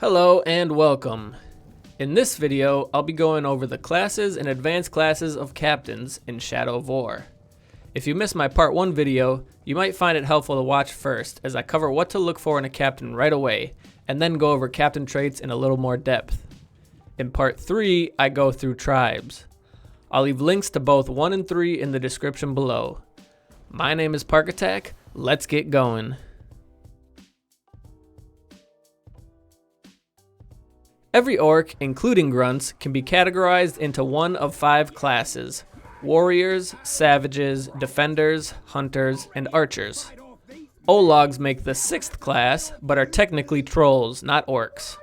Hello and welcome. In this video, I'll be going over the classes and advanced classes of captains in Shadow of War. If you missed my part 1 video, you might find it helpful to watch first, as I cover what to look for in a captain right away, and then go over captain traits in a little more depth. In part 3, I go through tribes. I'll leave links to both 1 and 3 in the description below. My name is Parkattack, let's get going. Every orc, including grunts, can be categorized into one of 5 classes: warriors, savages, defenders, hunters, and archers. Ologs make the 6th class, but are technically trolls, not orcs.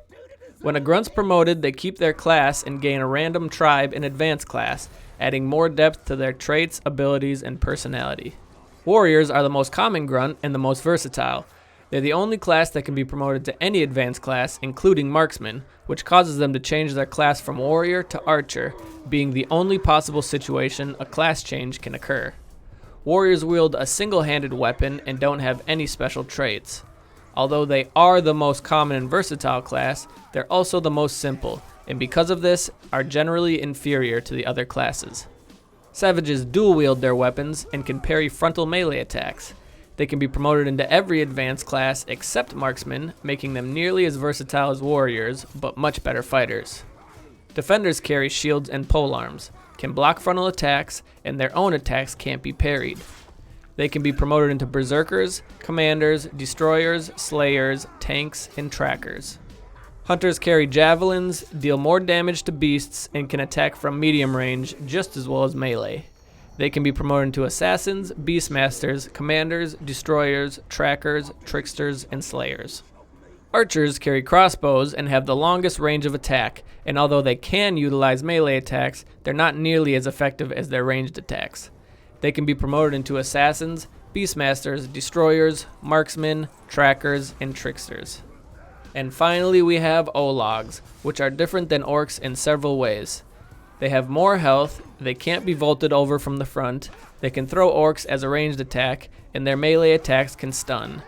When a grunt's promoted, they keep their class and gain a random tribe in advanced class, adding more depth to their traits, abilities, and personality. Warriors are the most common grunt and the most versatile. They're the only class that can be promoted to any advanced class, including marksman, which causes them to change their class from warrior to archer, being the only possible situation a class change can occur. Warriors wield a single-handed weapon and don't have any special traits. Although they are the most common and versatile class, they're also the most simple, and because of this, are generally inferior to the other classes. Savages dual wield their weapons and can parry frontal melee attacks. They can be promoted into every advanced class except marksmen, making them nearly as versatile as warriors, but much better fighters. Defenders carry shields and polearms, can block frontal attacks, and their own attacks can't be parried. They can be promoted into berserkers, commanders, destroyers, slayers, tanks, and trackers. Hunters carry javelins, deal more damage to beasts, and can attack from medium range just as well as melee. They can be promoted into assassins, beastmasters, commanders, destroyers, trackers, tricksters, and slayers. Archers carry crossbows and have the longest range of attack, and although they can utilize melee attacks, they're not nearly as effective as their ranged attacks. They can be promoted into assassins, beastmasters, destroyers, marksmen, trackers, and tricksters. And finally we have Ologs, which are different than orcs in several ways. They have more health, they can't be vaulted over from the front, they can throw orcs as a ranged attack, and their melee attacks can stun.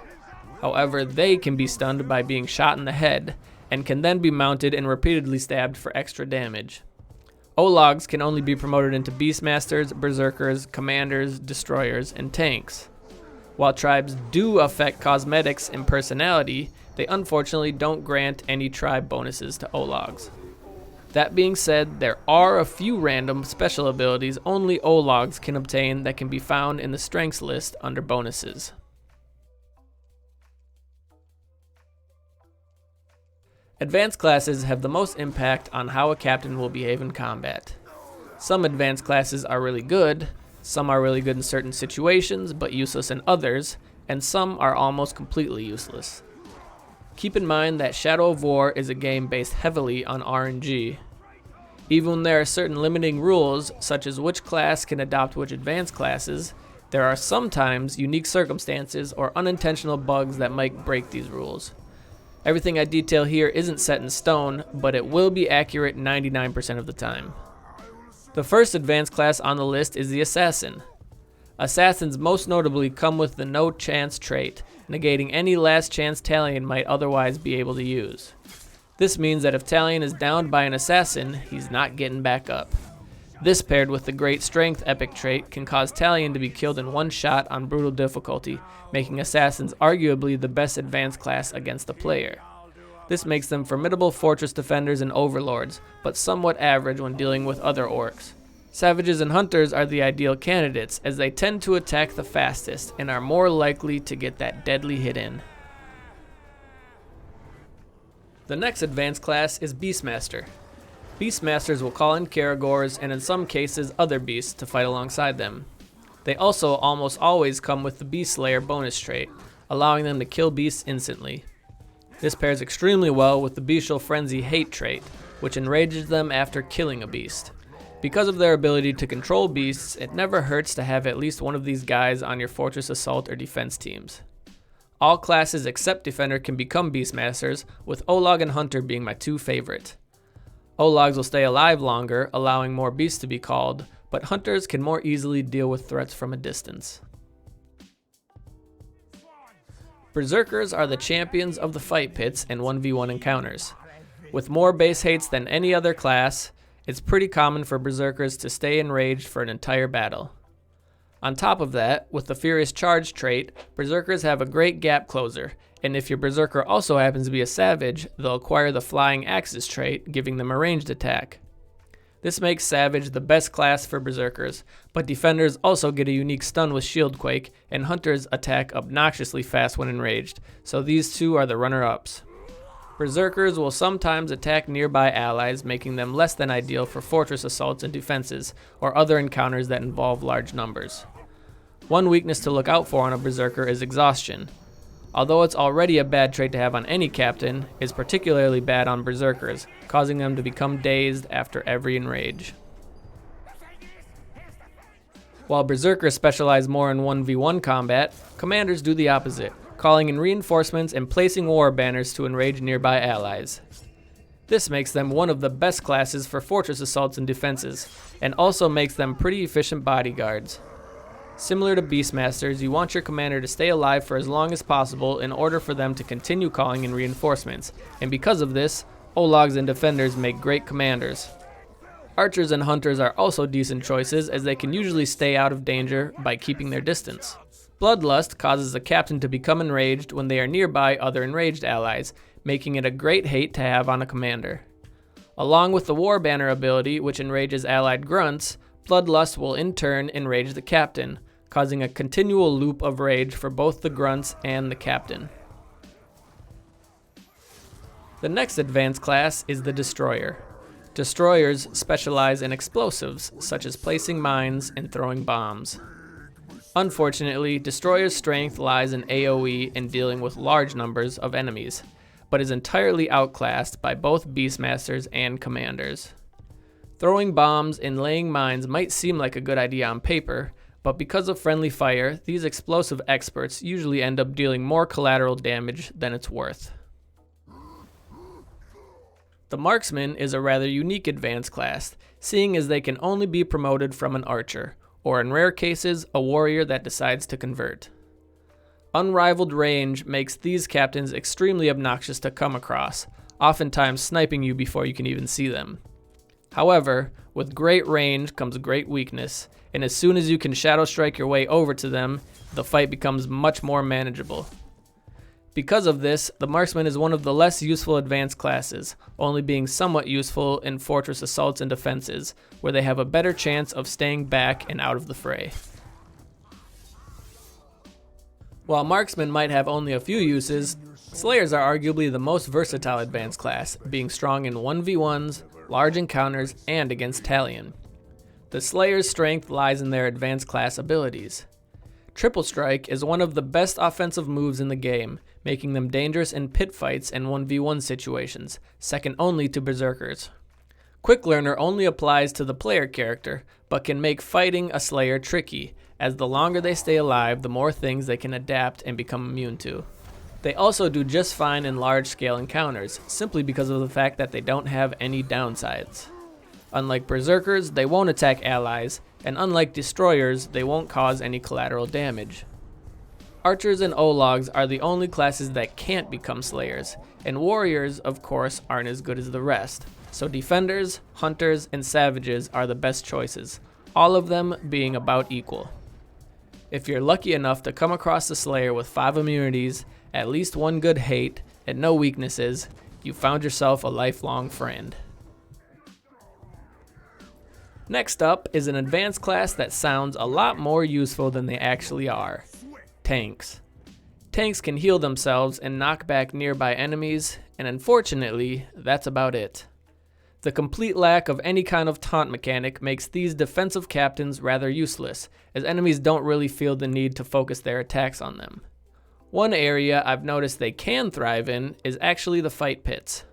However, they can be stunned by being shot in the head, and can then be mounted and repeatedly stabbed for extra damage. Ologs can only be promoted into beastmasters, berserkers, commanders, destroyers, and tanks. While tribes do affect cosmetics and personality, they unfortunately don't grant any tribe bonuses to Ologs. That being said, there are a few random special abilities only Ologs can obtain that can be found in the strengths list under bonuses. Advanced classes have the most impact on how a captain will behave in combat. Some advanced classes are really good, some are really good in certain situations but useless in others, and some are almost completely useless. Keep in mind that Shadow of War is a game based heavily on RNG. Even when there are certain limiting rules, such as which class can adopt which advanced classes, there are sometimes unique circumstances or unintentional bugs that might break these rules. Everything I detail here isn't set in stone, but it will be accurate 99% of the time. The first advanced class on the list is the Assassin. Assassins most notably come with the no chance trait, negating any last chance Talion might otherwise be able to use. This means that if Talion is downed by an assassin, he's not getting back up. This paired with the great strength epic trait can cause Talion to be killed in one shot on brutal difficulty, making assassins arguably the best advanced class against the player. This makes them formidable fortress defenders and overlords, but somewhat average when dealing with other orcs. Savages and hunters are the ideal candidates, as they tend to attack the fastest and are more likely to get that deadly hit in. The next advanced class is Beastmaster. Beastmasters will call in Caragors and in some cases other beasts to fight alongside them. They also almost always come with the Beast Slayer bonus trait, allowing them to kill beasts instantly. This pairs extremely well with the Bestial Frenzy hate trait, which enrages them after killing a beast. Because of their ability to control beasts, it never hurts to have at least one of these guys on your fortress assault or defense teams. All classes except defender can become beastmasters, with Olog and Hunter being my 2 favorite. Ologs will stay alive longer, allowing more beasts to be called, but hunters can more easily deal with threats from a distance. Berserkers are the champions of the fight pits and 1v1 encounters. With more base hates than any other class, it's pretty common for Berserkers to stay enraged for an entire battle. On top of that, with the Furious Charge trait, Berserkers have a great gap closer, and if your Berserker also happens to be a Savage, they'll acquire the Flying Axes trait, giving them a ranged attack. This makes Savage the best class for Berserkers, but Defenders also get a unique stun with Shield Quake, and Hunters attack obnoxiously fast when enraged, so these two are the runner-ups. Berserkers will sometimes attack nearby allies, making them less than ideal for fortress assaults and defenses, or other encounters that involve large numbers. One weakness to look out for on a Berserker is exhaustion. Although it's already a bad trait to have on any captain, it's particularly bad on Berserkers, causing them to become dazed after every enrage. While Berserkers specialize more in 1v1 combat, Commanders do the opposite, calling in reinforcements and placing war banners to enrage nearby allies. This makes them one of the best classes for fortress assaults and defenses, and also makes them pretty efficient bodyguards. Similar to Beastmasters, you want your commander to stay alive for as long as possible in order for them to continue calling in reinforcements, and because of this, Ologs and Defenders make great commanders. Archers and Hunters are also decent choices, as they can usually stay out of danger by keeping their distance. Bloodlust causes a captain to become enraged when they are nearby other enraged allies, making it a great hate to have on a commander. Along with the War Banner ability, which enrages allied grunts, Bloodlust will in turn enrage the captain, causing a continual loop of rage for both the grunts and the captain. The next advanced class is the Destroyer. Destroyers specialize in explosives, such as placing mines and throwing bombs. Unfortunately, Destroyer's strength lies in AoE and dealing with large numbers of enemies, but is entirely outclassed by both Beastmasters and Commanders. Throwing bombs and laying mines might seem like a good idea on paper, but because of friendly fire, these explosive experts usually end up dealing more collateral damage than it's worth. The Marksman is a rather unique advanced class, seeing as they can only be promoted from an archer, or in rare cases, a warrior that decides to convert. Unrivaled range makes these captains extremely obnoxious to come across, oftentimes sniping you before you can even see them. However, with great range comes great weakness, and as soon as you can shadow strike your way over to them, the fight becomes much more manageable. Because of this, the Marksman is one of the less useful advanced classes, only being somewhat useful in fortress assaults and defenses, where they have a better chance of staying back and out of the fray. While Marksmen might have only a few uses, Slayers are arguably the most versatile advanced class, being strong in 1v1s, large encounters, and against Talion. The Slayer's strength lies in their advanced class abilities. Triple Strike is one of the best offensive moves in the game, making them dangerous in pit fights and 1v1 situations, second only to Berserkers. Quick Learner only applies to the player character, but can make fighting a Slayer tricky, as the longer they stay alive, the more things they can adapt and become immune to. They also do just fine in large-scale encounters, simply because of the fact that they don't have any downsides. Unlike Berserkers, they won't attack allies, and unlike Destroyers, they won't cause any collateral damage. Archers and Ologs are the only classes that can't become Slayers, and Warriors, of course, aren't as good as the rest. So Defenders, Hunters, and Savages are the best choices, all of them being about equal. If you're lucky enough to come across a Slayer with 5 immunities, at least 1 good hate, and no weaknesses, you found yourself a lifelong friend. Next up is an advanced class that sounds a lot more useful than they actually are. Tanks. Tanks can heal themselves and knock back nearby enemies, and unfortunately, that's about it. The complete lack of any kind of taunt mechanic makes these defensive captains rather useless, as enemies don't really feel the need to focus their attacks on them. One area I've noticed they can thrive in is actually the fight pits.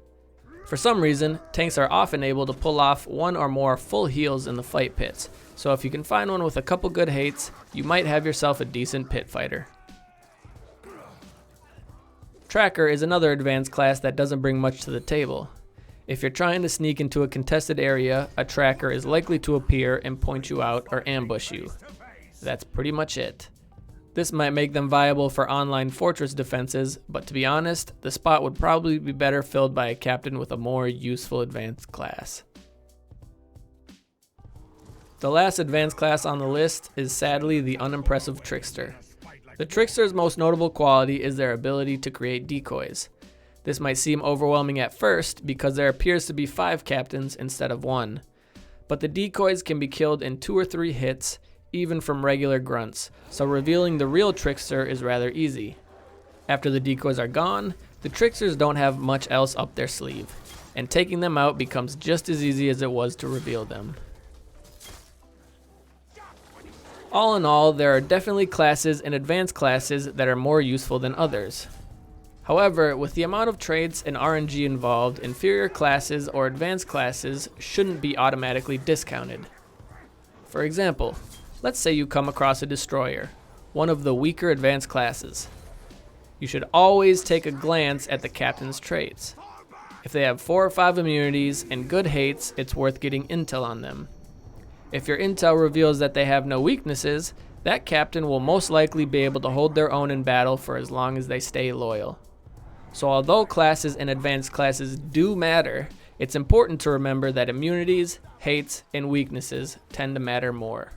For some reason, tanks are often able to pull off 1 or more full heals in the fight pits, so if you can find one with a couple good hates, you might have yourself a decent pit fighter. Tracker is another advanced class that doesn't bring much to the table. If you're trying to sneak into a contested area, a tracker is likely to appear and point you out or ambush you. That's pretty much it. This might make them viable for online fortress defenses, but to be honest, the spot would probably be better filled by a captain with a more useful advanced class. The last advanced class on the list is sadly the unimpressive Trickster. The Trickster's most notable quality is their ability to create decoys. This might seem overwhelming at first because there appears to be 5 captains instead of 1. But the decoys can be killed in 2 or 3 hits, even from regular grunts, so revealing the real Trickster is rather easy. After the decoys are gone, the Tricksters don't have much else up their sleeve, and taking them out becomes just as easy as it was to reveal them. All in all, there are definitely classes and advanced classes that are more useful than others. However, with the amount of traits and RNG involved, inferior classes or advanced classes shouldn't be automatically discounted. For example, let's say you come across a destroyer, one of the weaker advanced classes. You should always take a glance at the captain's traits. If they have 4 or 5 immunities and good hates, it's worth getting intel on them. If your intel reveals that they have no weaknesses, that captain will most likely be able to hold their own in battle for as long as they stay loyal. So although classes and advanced classes do matter, it's important to remember that immunities, hates, and weaknesses tend to matter more.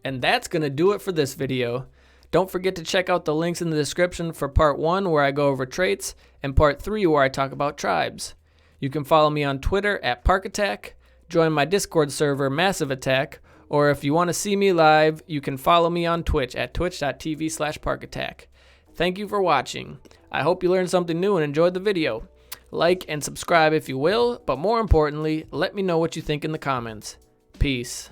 And that's going to do it for this video. Don't forget to check out the links in the description for part 1 where I go over traits, and part 3 where I talk about tribes. You can follow me on Twitter at ParkAttack, join my Discord server Massive Attack, or if you want to see me live, you can follow me on Twitch at twitch.tv/ParkAttack. Thank you for watching. I hope you learned something new and enjoyed the video. Like and subscribe if you will, but more importantly, let me know what you think in the comments. Peace.